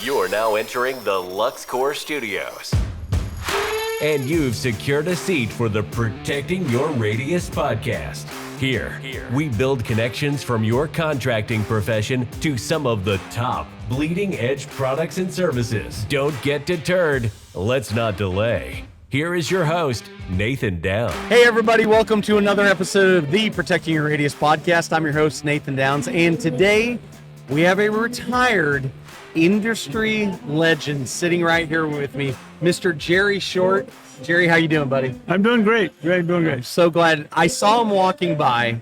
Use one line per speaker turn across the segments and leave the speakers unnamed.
You are now entering the LuxCore Studios. And you've secured a seat for the Protecting Your Radius podcast. Here, we build connections from your contracting profession to some of the top bleeding edge products and services. Don't get deterred. Let's not delay. Here is your host, Nathan Downs.
Hey everybody, welcome to another episode of the Protecting Your Radius podcast. I'm your host, Nathan Downs, and today we have a retired industry legend sitting right here with me, Mr. Jerry Short. Jerry, how you doing, buddy?
I'm doing great. Doing great.
I'm so glad. I saw him walking by,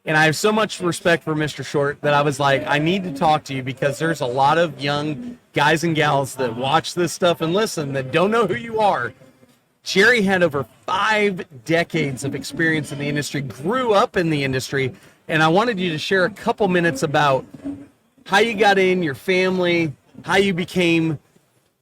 and I have so much respect for Mr. Short that I was like, I need to talk to you because there's a lot of young guys and gals that watch this stuff and listen that don't know who you are. Jerry had over 5 decades of experience in the industry, grew up in the industry, and I wanted you to share a couple minutes about how you got in, your family, how you became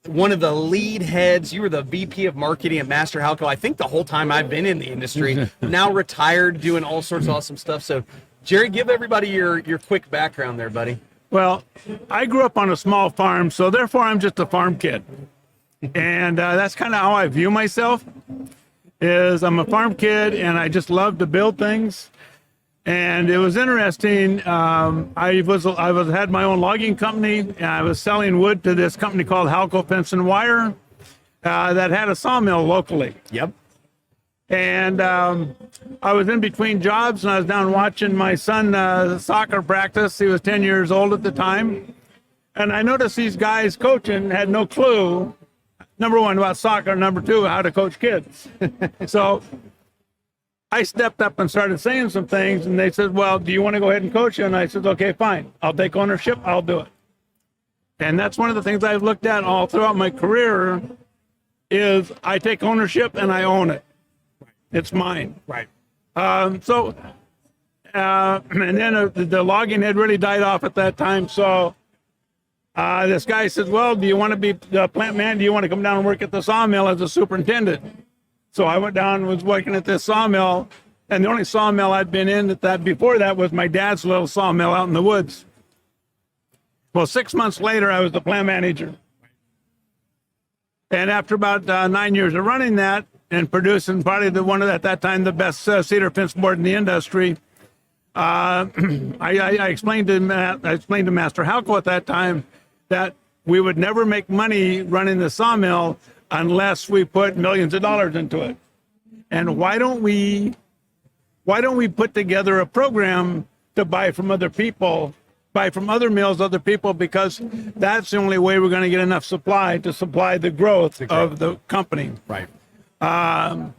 one of the lead heads. You were the VP of marketing at MASTER HALCO, I think the whole time I've been in the industry, now retired, doing all sorts of awesome stuff. So, Jerry, give everybody your quick background there, buddy.
Well, I grew up on a small farm, so therefore I'm just a farm kid. And that's kind of how I view myself, is I'm a farm kid and I just love to build things. And it was interesting. I had my own logging company, and I was selling wood to this company called Halco Fence and Wire that had a sawmill locally.
Yep.
And I was in between jobs, and I was down watching my son soccer practice. He was 10 years old at the time, and I noticed these guys coaching had no clue. Number one, about soccer. Number two, how to coach kids. So I stepped up and started saying some things, and they said, well, do you want to go ahead and coach? And I said, okay, fine. I'll take ownership. I'll do it. And that's one of the things I've looked at all throughout my career is I take ownership and I own it. It's mine.
Right.
And then the logging had really died off at that time. So this guy says, well, do you want to be the plant man? Do you want to come down and work at the sawmill as a superintendent? So I went down and was working at this sawmill, and the only sawmill I'd been in before that was my dad's little sawmill out in the woods. Well, 6 months later, I was the plant manager. And after about 9 years of running that and producing probably at that time the best cedar fence board in the industry, I explained to Master Halco at that time that we would never make money running the sawmill unless we put millions of dollars into it. And why don't we put together a program to buy from other people, buy from other mills, other people, because that's the only way we're going to get enough supply to supply the growth of the company.
Right.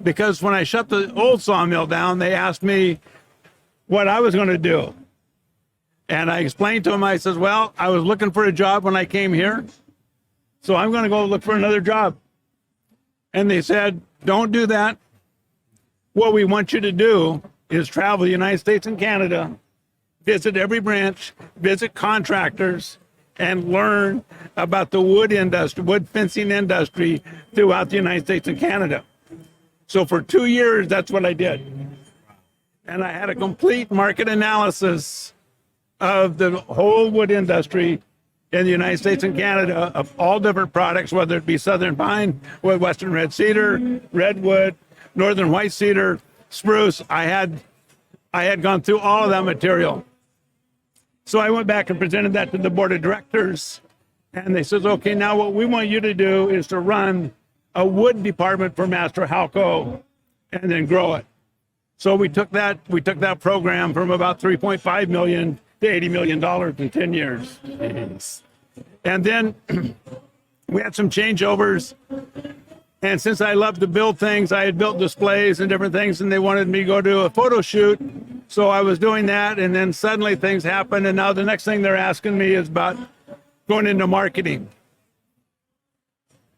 Because when I shut the old sawmill down, they asked me what I was going to do. And I explained to them, I said, well, I was looking for a job when I came here, so I'm going to go look for another job. And they said, don't do that. What we want you to do is travel the United States and Canada, visit every branch, visit contractors, and learn about the wood fencing industry throughout the United States and Canada. So for 2 years, that's what I did. And I had a complete market analysis of the whole wood industry in the United States and Canada of all different products, whether it be southern pine, western red cedar, redwood, northern white cedar, spruce. I had gone through all of that material. So I went back and presented that to the board of directors, and they said, okay, now what we want you to do is to run a wood department for Master Halco and then grow it. So we took that program from about $3.5 million to $80 million in 10 years.
Jeez.
And then we had some changeovers. And since I love to build things, I had built displays and different things, and they wanted me to go do a photo shoot. So I was doing that, and then suddenly things happened, and now the next thing they're asking me is about going into marketing.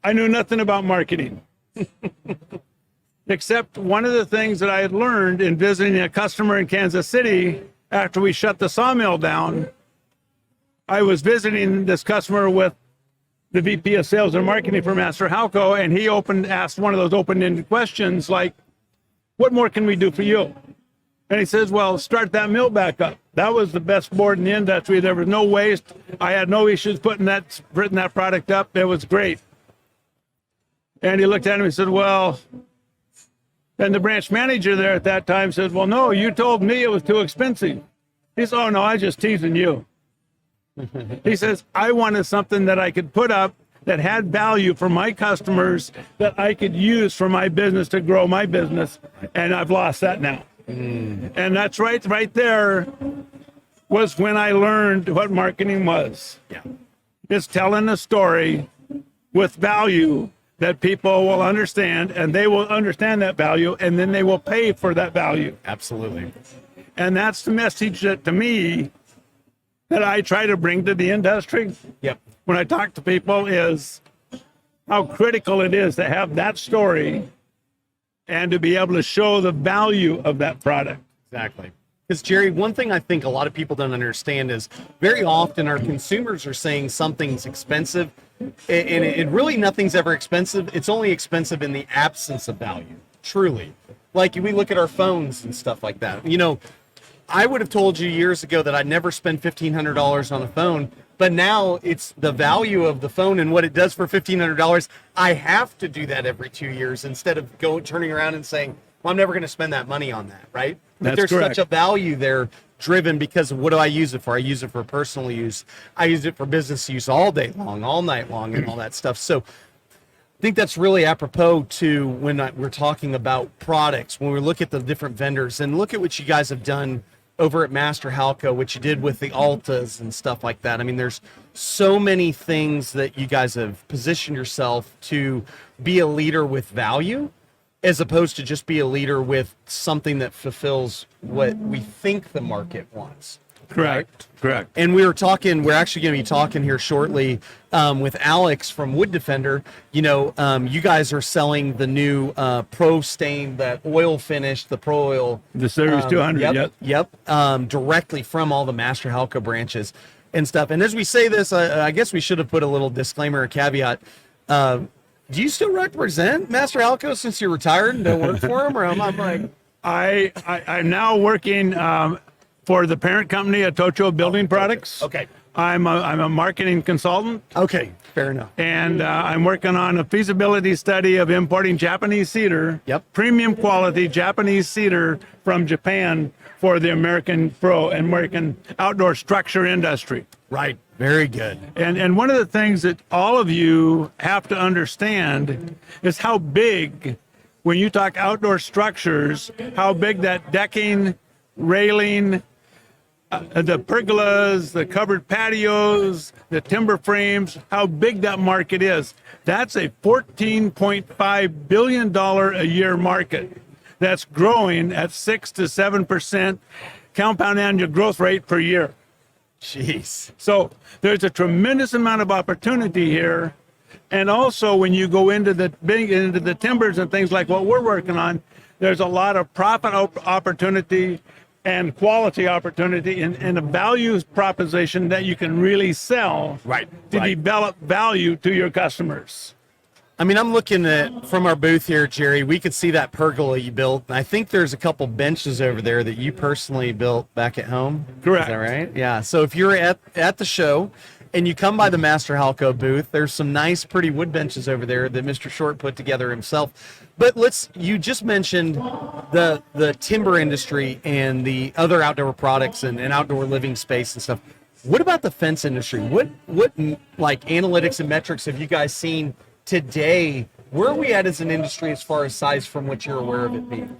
I knew nothing about marketing. Except one of the things that I had learned in visiting a customer in Kansas City after we shut the sawmill down. I was visiting this customer with the VP of Sales and Marketing for Master Halco, and he asked one of those open-ended questions like, what more can we do for you? And he says, well, start that mill back up. That was the best board in the industry. There was no waste. I had no issues putting that product up. It was great. And he looked at him and said, well, and the branch manager there at that time said, well, no, you told me it was too expensive. He said, oh, no, I was just teasing you. He says, I wanted something that I could put up that had value for my customers that I could use for my business to grow my business. And I've lost that now. And that's right there was when I learned what marketing was.
Yeah.
It's telling a story with value that people will understand, and they will understand that value, and then they will pay for that value.
Absolutely.
And that's the message that, to me, that I try to bring to the industry.
Yep.
When I talk to people is how critical it is to have that story and to be able to show the value of that product.
Exactly. Because, Jerry, one thing I think a lot of people don't understand is very often our consumers are saying something's expensive, and it really nothing's ever expensive. It's only expensive in the absence of value, truly. Like we look at our phones and stuff like that. You know, I would have told you years ago that I'd never spend $1,500 on a phone, but now it's the value of the phone and what it does for $1,500. I have to do that every 2 years instead of turning around and saying, well, I'm never going to spend that money on that, right? But there's
correct.
such a value there driven because of what do I use it for? I use it for personal use. I use it for business use all day long, all night long, and all that stuff. So I think that's really apropos to when we're talking about products, when we look at the different vendors and look at what you guys have done over at Master Halco, what you did with the Altas and stuff like that. I mean, there's so many things that you guys have positioned yourself to be a leader with value, as opposed to just be a leader with something that fulfills what we think the market wants.
Correct. Correct.
And we're actually going to be talking here shortly with Alex from Wood Defender. You know, you guys are selling the new Pro Stain, that oil finish, the Pro Oil.
The Series 200,
Yep. Directly from all the Master Halco branches and stuff. And as we say this, I guess we should have put a little disclaimer or caveat. Do you still represent Master Halco since you're retired and don't work for him? Or I'm like...
I'm now working for the parent company, Atocho Building Products.
Okay.
I'm a marketing consultant.
Okay, fair enough.
And I'm working on a feasibility study of importing Japanese cedar, premium quality Japanese cedar from Japan for the American outdoor structure industry.
Right, very good.
And one of the things that all of you have to understand is how big, when you talk outdoor structures, how big that decking, railing, the pergolas, the covered patios, the timber frames, how big that market is. That's a $14.5 billion a year market that's growing at 6 to 7% compound annual growth rate per year.
Jeez.
So there's a tremendous amount of opportunity here. And also when you go into the timbers and things like what we're working on, there's a lot of profit opportunity and quality opportunity and a values proposition that you can really sell to develop value to your customers.
I mean, I'm looking at, from our booth here, Jerry, we could see that pergola you built. And I think there's a couple benches over there that you personally built back at home.
Correct.
Is that right? Yeah. So if you're at the show and you come by the Master Halco booth, there's some nice, pretty wood benches over there that Mr. Short put together himself. But you just mentioned the timber industry and the other outdoor products and outdoor living space and stuff. What about the fence industry? What like analytics and metrics have you guys seen today? Where are we at as an industry as far as size from what you're aware of it being?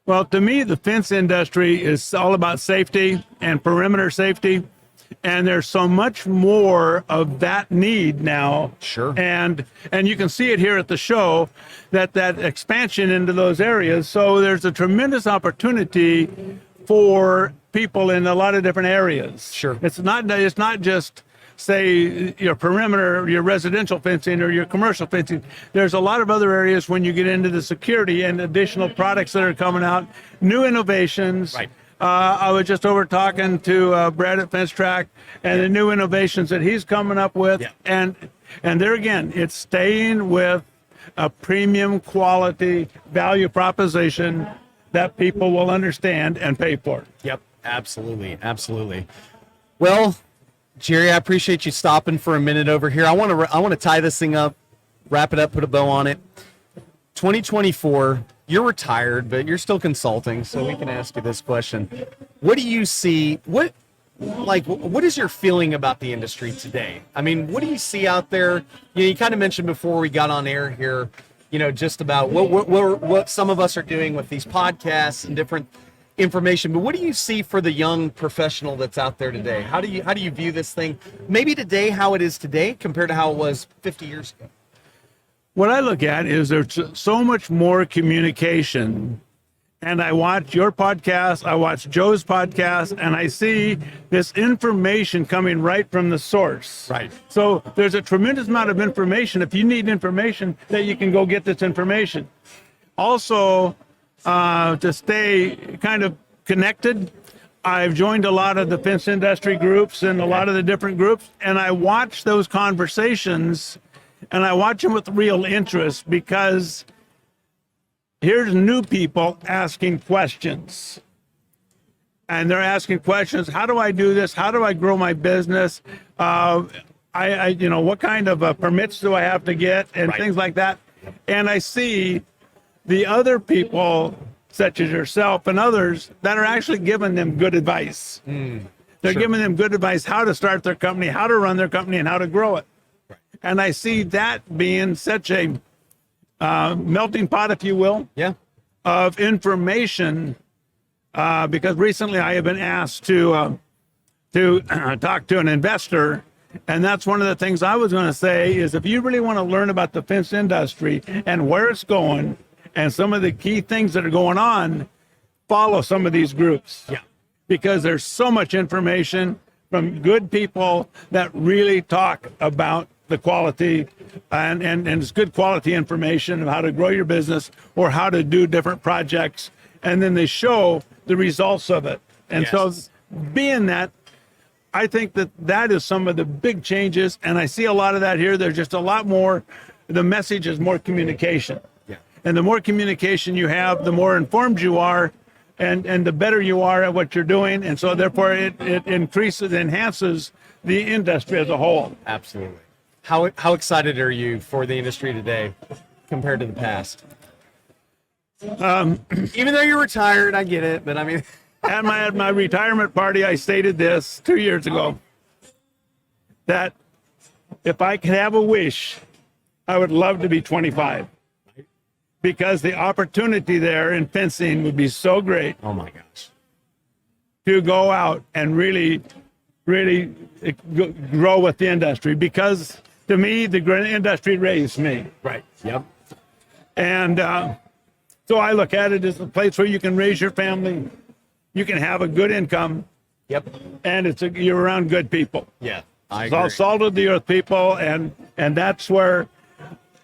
Well, to me, the fence industry is all about safety and perimeter safety. And there's so much more of that need now.
Sure.
And you can see it here at the show, that expansion into those areas. So there's a tremendous opportunity for people in a lot of different areas.
Sure.
It's not just, say, your perimeter, your residential fencing or your commercial fencing. There's a lot of other areas when you get into the security and additional products that are coming out, new innovations.
Right.
I was just over talking to Brad at FenceTech and the new innovations that he's coming up with.
Yeah.
And there again, it's staying with a premium quality value proposition that people will understand and pay for.
Yep, Absolutely. Absolutely. Well, Jerry, I appreciate you stopping for a minute over here. I want to tie this thing up, wrap it up, put a bow on it. 2024, you're retired, but you're still consulting, so we can ask you this question. What do you see? What is your feeling about the industry today? I mean, what do you see out there? You kind of mentioned before we got on air here, just about what some of us are doing with these podcasts and different information. But what do you see for the young professional that's out there today? How do you view this thing? Maybe today, how it is today compared to how it was 50 years ago.
What I look at is there's so much more communication. And I watch your podcast, I watch Joe's podcast, and I see this information coming right from the source.
Right.
So there's a tremendous amount of information. If you need information, that you can go get this information. Also, to stay kind of connected, I've joined a lot of the fence industry groups and a lot of the different groups, and I watch those conversations, and I watch them with real interest, because here's new people asking questions. And they're asking questions. How do I do this? How do I grow my business? What kind of permits do I have to get? And things like that. And I see the other people, such as yourself and others, that are actually giving them good advice. They're giving them good advice, how to start their company, how to run their company, and how to grow it. And I see that being such a melting pot, if you will, of information, because recently I have been asked to talk to an investor, and that's one of the things I was going to say is, if you really want to learn about the fence industry and where it's going and some of the key things that are going on, follow some of these groups, because there's so much information from good people that really talk about the quality, and it's good quality information of how to grow your business or how to do different projects, and then they show the results of it. And so being that, I think that is some of the big changes, and I see a lot of that here. There's just a lot more, the message is more communication. And the more communication you have, the more informed you are, and the better you are at what you're doing, and so therefore it enhances the industry as a whole.
Absolutely. How excited are you for the industry today compared to the past? Even though you're retired, I get it, but I mean...
At my retirement party, I stated this 2 years ago, that if I could have a wish, I would love to be 25, because the opportunity there in fencing would be so great.
Oh my gosh.
To go out and really grow with the industry, because to me, the industry raised me.
Right. Yep.
And so I look at it as a place where you can raise your family, you can have a good income.
Yep.
And you're around good people.
Yeah,
It's all salt of the earth people, and that's where,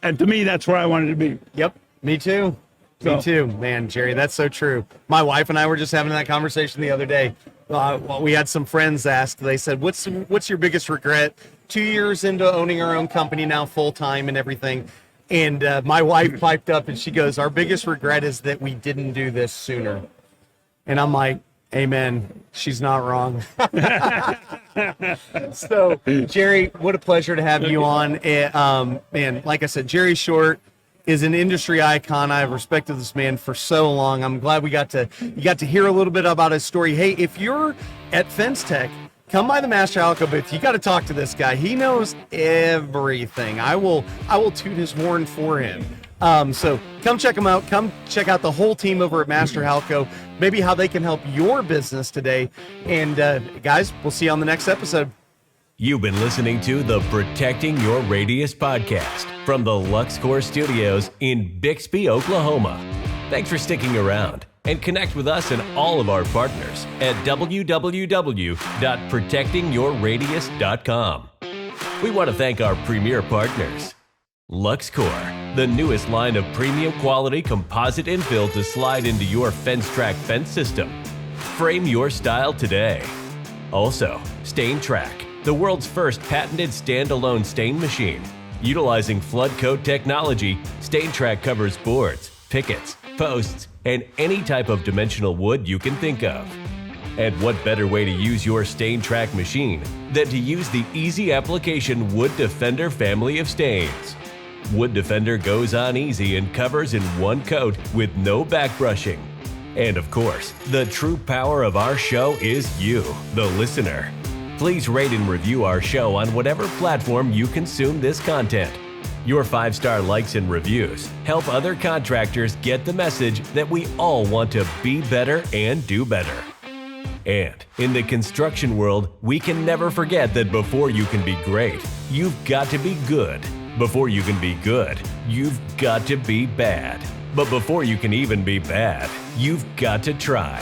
and to me, that's where I wanted to be.
Yep. Me too. Me too, man, Jerry. That's so true. My wife and I were just having that conversation the other day. We had some friends ask. They said, "What's your biggest regret?" 2 years into owning our own company now, full time and everything. And my wife piped up and she goes, "Our biggest regret is that we didn't do this sooner." And I'm like, "Amen." She's not wrong. So, Jerry, what a pleasure to have you on. Man, like I said, Jerry Short is an industry icon. I've respected this man for so long. I'm glad you got to hear a little bit about his story. Hey, if you're at FenceTech, come by the Master Halco booth. You got to talk to this guy. He knows everything. I will toot his horn for him. So come check him out. Come check out the whole team over at Master Halco, maybe how they can help your business today. And guys, we'll see you on the next episode.
You've been listening to the Protecting Your Radius podcast from the LuxCore Studios in Bixby, Oklahoma. Thanks for sticking around, and connect with us and all of our partners at www.protectingyourradius.com. We want to thank our premier partners. LuxCore, the newest line of premium quality composite infill to slide into your FenceTrack fence system. Frame your style today. Also, StainTrack, the world's first patented standalone stain machine. Utilizing flood coat technology, StainTrack covers boards, pickets, posts, and any type of dimensional wood you can think of. And what better way to use your stain track machine than to use the easy application Wood Defender family of stains. Wood Defender goes on easy and covers in one coat with no back brushing. And of course, the true power of our show is you, the listener. Please rate and review our show on whatever platform you consume this content. Your 5-star likes and reviews help other contractors get the message that we all want to be better and do better. And in the construction world, we can never forget that before you can be great, you've got to be good. Before you can be good, you've got to be bad. But before you can even be bad, you've got to try.